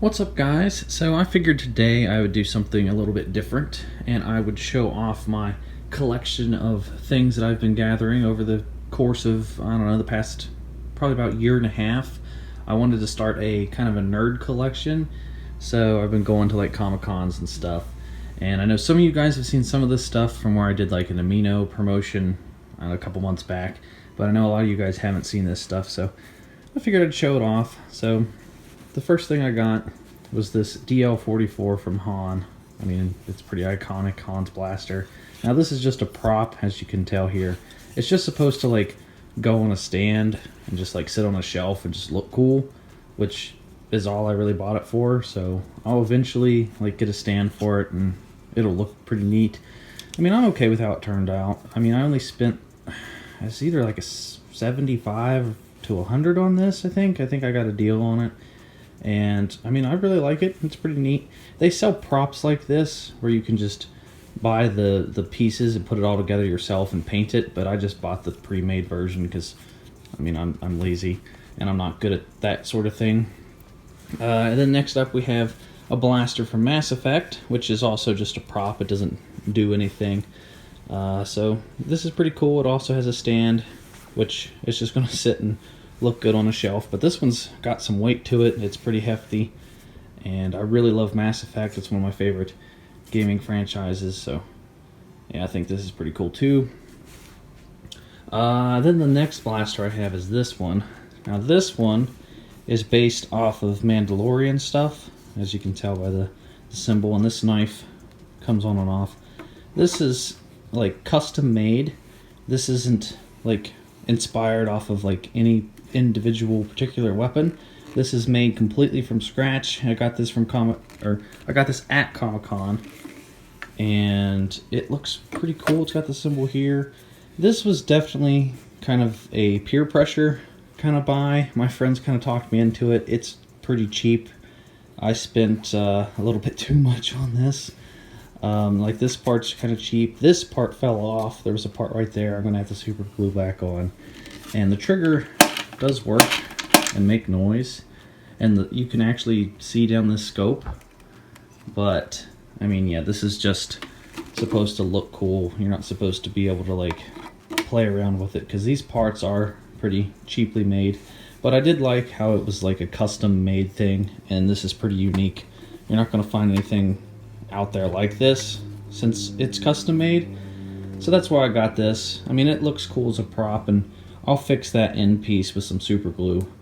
What's up, guys? So I figured today I would do something a little bit different and I would show off my collection of things that I've been gathering over the course of, I don't know, the past probably about year and a half. I wanted to start a kind of a nerd collection, so I've been going to like Comic-Cons and stuff. And I know some of you guys have seen some of this stuff from where I did like an Amino promotion a couple months back, but I know a lot of you guys haven't seen this stuff, so I figured I'd show it off. So the first thing I got was this DL44 from Han. I mean, it's pretty iconic, Han's blaster. Now this is just a prop, as you can tell here. It's just supposed to like go on a stand and just like sit on a shelf and just look cool, which is all I really bought it for. So I'll eventually like get a stand for it and it'll look pretty neat. I mean, I'm okay with how it turned out. I mean, I only spent, it's either like a 75 to 100 on this, I think. I got a deal on it. And I mean, I really like it. It's pretty neat. They sell props like this where you can just buy the pieces and put it all together yourself and paint it, but I just bought the pre-made version because I mean, I'm lazy and I'm not good at that sort of thing. And then next up we have a blaster from Mass Effect, which is also just a prop. It doesn't do anything. So this is pretty cool. It also has a stand, which is just going to sit and look good on a shelf, but this one's got some weight to it. It's pretty hefty, and I really love Mass Effect. It's one of my favorite gaming franchises, so yeah, I think this is pretty cool too. Then the next blaster I have is this one. Now this one is based off of Mandalorian stuff, as you can tell by the symbol, and this knife comes on and off. This is like custom made. This isn't like inspired off of like any individual particular weapon. This is made completely from scratch. I got this from I got this at Comic-Con, and it looks pretty cool. It's got the symbol here. This was definitely kind of a peer pressure kind of buy. My friends kind of talked me into it. It's pretty cheap. I spent a little bit too much on this. Like this part's kind of cheap. This part fell off. There was a part right there I'm gonna have to super glue back on. And the trigger does work and make noise, and you can actually see down this scope, but I mean, yeah, this is just supposed to look cool. You're not supposed to be able to like play around with it because these parts are pretty cheaply made, but I did like how it was like a custom made thing, and this is pretty unique. You're not going to find anything out there like this since it's custom made, so that's why I got this. I mean, it looks cool as a prop, and I'll fix that end piece with some super glue.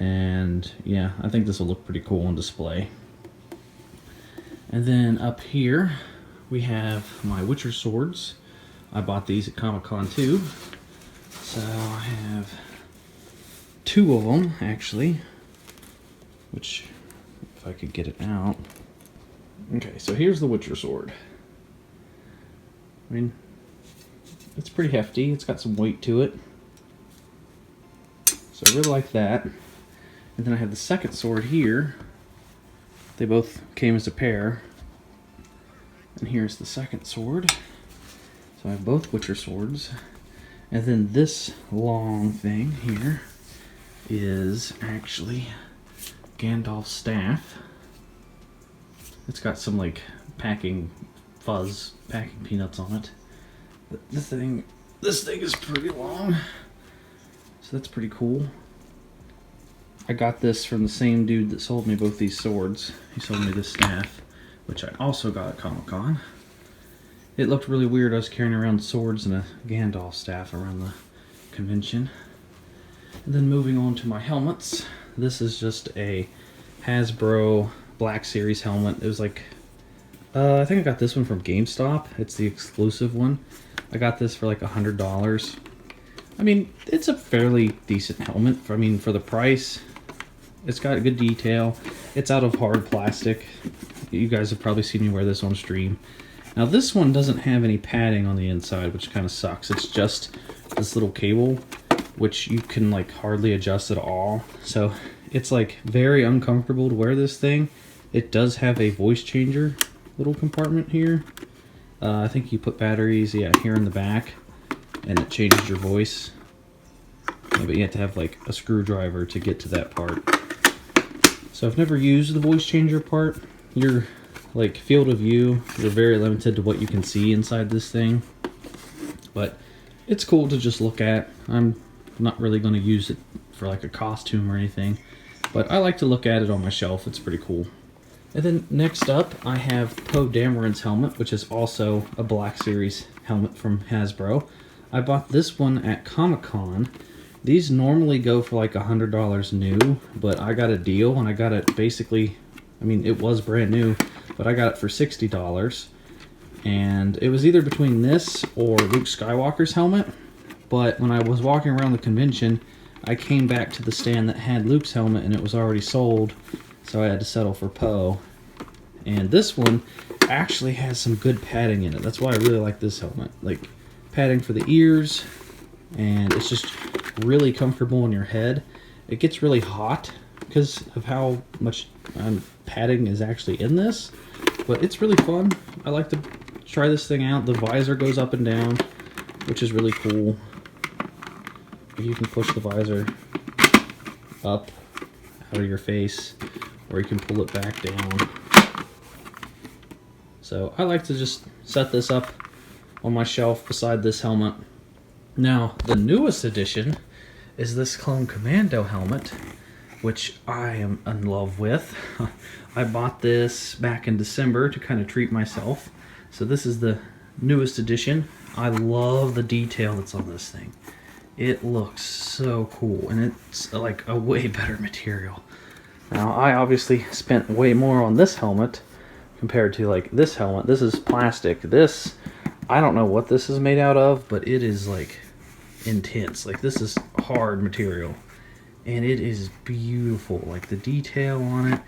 And yeah, I think this will look pretty cool on display. And then up here, we have my Witcher swords. I bought these at Comic-Con too. So I have two of them, actually. Which, if I could get it out. Okay, so here's the Witcher sword. I mean, it's pretty hefty. It's got some weight to it. So I really like that. And then I have the second sword here. They both came as a pair. And here's the second sword. So I have both Witcher swords. And then this long thing here is actually Gandalf's staff. It's got some like packing peanuts on it. But this thing is pretty long. So that's pretty cool. I got this from the same dude that sold me both these swords. He sold me this staff, which I also got at Comic-Con. It looked really weird. I was carrying around swords and a Gandalf staff around the convention. And then moving on to my helmets. This is just a Hasbro Black Series helmet. It was like, I think I got this one from GameStop. It's the exclusive one. I got this for like $100. I mean, it's a fairly decent helmet. For the price. It's got good detail. It's out of hard plastic. You guys have probably seen me wear this on stream. Now this one doesn't have any padding on the inside, which kind of sucks. It's just this little cable, which you can like hardly adjust at all. So it's like very uncomfortable to wear this thing. It does have a voice changer little compartment here. I think you put batteries, here in the back, and it changes your voice. Yeah, but you have to have like a screwdriver to get to that part. So So I've never used the voice changer part. Your like field of view, you're very limited to what you can see inside this thing. But it's cool to just look at. I'm not really going to use it for like a costume or anything, but I like to look at it on my shelf. It's pretty cool. And then next up, I have Poe Dameron's helmet, which is also a Black Series helmet from Hasbro. I bought this one at Comic-Con. These normally go for like $100 new, but I got a deal and I got it basically, I mean, it was brand new, but I got it for $60. And it was either between this or Luke Skywalker's helmet, but when I was walking around the convention, I came back to the stand that had Luke's helmet and it was already sold, so I had to settle for Poe. And this one actually has some good padding in it. That's why I really like this helmet. Like, padding for the ears, and it's just really comfortable on your head. It gets really hot because of how much padding is actually in this, but it's really fun. I like to try this thing out. The visor goes up and down, which is really cool. You can push the visor up out of your face, or you can pull it back down. So I like to just set this up on my shelf beside this helmet. Now, the newest addition is this Clone Commando helmet, which I am in love with. I bought this back in December to kind of treat myself. So this is the newest edition. I love the detail that's on this thing. It looks so cool, and it's like a way better material. Now, I obviously spent way more on this helmet compared to like this helmet. This is plastic. This, I don't know what this is made out of, but it is like intense. Like, this is hard material, and it is beautiful. Like, the detail on it,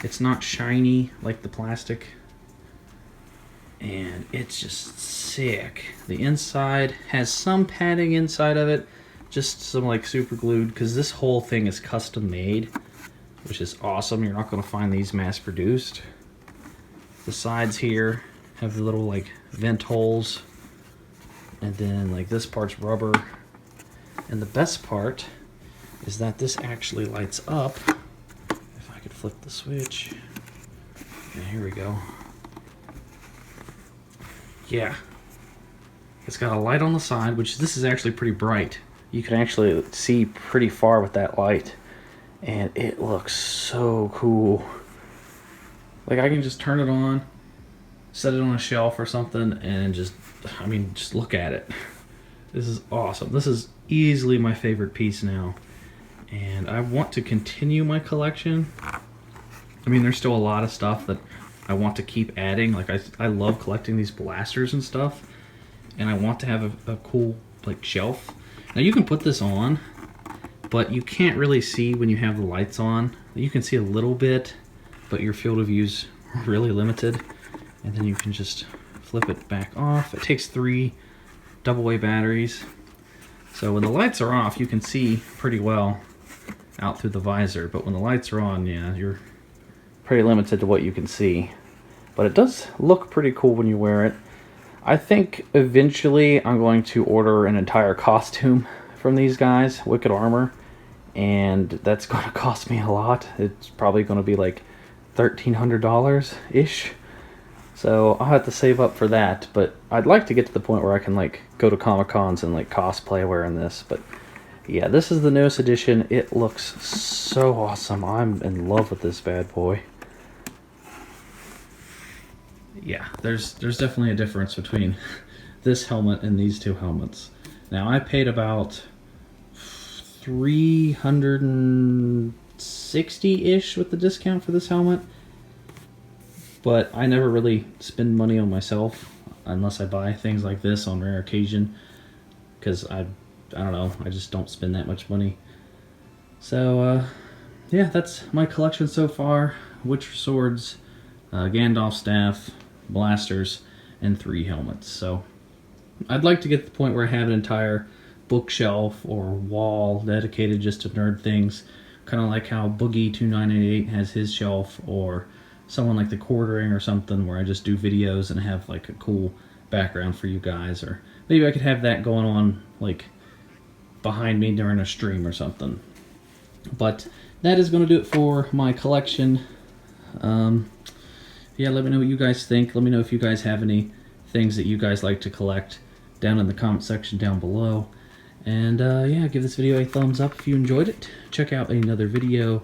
it's not shiny like the plastic, and it's just sick. The inside has some padding inside of it, just some like super glued, because this whole thing is custom made, which is awesome. You're not going to find these mass produced. The sides here have the little like vent holes, and then like this part's rubber. And the best part is that this actually lights up. If I could flip the switch. Yeah, here we go. Yeah. It's got a light on the side, which this is actually pretty bright. You can actually see pretty far with that light. And it looks so cool. Like, I can just turn it on, set it on a shelf or something, and just, I mean, just look at it. This is awesome. This is easily my favorite piece now. And I want to continue my collection. I mean, there's still a lot of stuff that I want to keep adding. Like, I love collecting these blasters and stuff. And I want to have a cool, like, shelf. Now, you can put this on, but you can't really see when you have the lights on. You can see a little bit, but your field of view's really limited. And then you can just flip it back off. It takes 3 double-A batteries. So when the lights are off, you can see pretty well out through the visor. But when the lights are on, yeah, you're pretty limited to what you can see. But it does look pretty cool when you wear it. I think eventually I'm going to order an entire costume from these guys, Wicked Armor, and that's going to cost me a lot. It's probably going to be like $1,300-ish. So I'll have to save up for that, but I'd like to get to the point where I can like go to Comic-Cons and like cosplay wearing this. But yeah, this is the newest edition. It looks so awesome. I'm in love with this bad boy. Yeah, there's definitely a difference between this helmet and these two helmets. Now, I paid about $360-ish with the discount for this helmet, but I never really spend money on myself unless I buy things like this on rare occasion, because I don't know, I just don't spend that much money. So yeah, that's my collection so far. Witcher swords, Gandalf staff, blasters, and 3 helmets. So I'd like to get to the point where I have an entire bookshelf or wall dedicated just to nerd things, kind of like how Boogie2988 has his shelf, or someone like the Quartering or something, where I just do videos and have like a cool background for you guys. Or maybe I could have that going on like behind me during a stream or something. But that is going to do it for my collection. Yeah, let me know what you guys think. Let me know if you guys have any things that you guys like to collect down in the comment section down below. And yeah, give this video a thumbs up if you enjoyed it. Check out another video,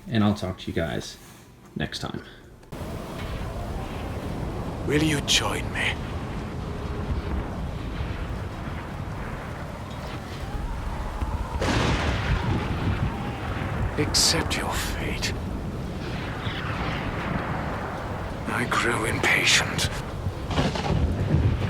and I'll talk to you guys next time. Will you join me? Accept your fate. I grew impatient.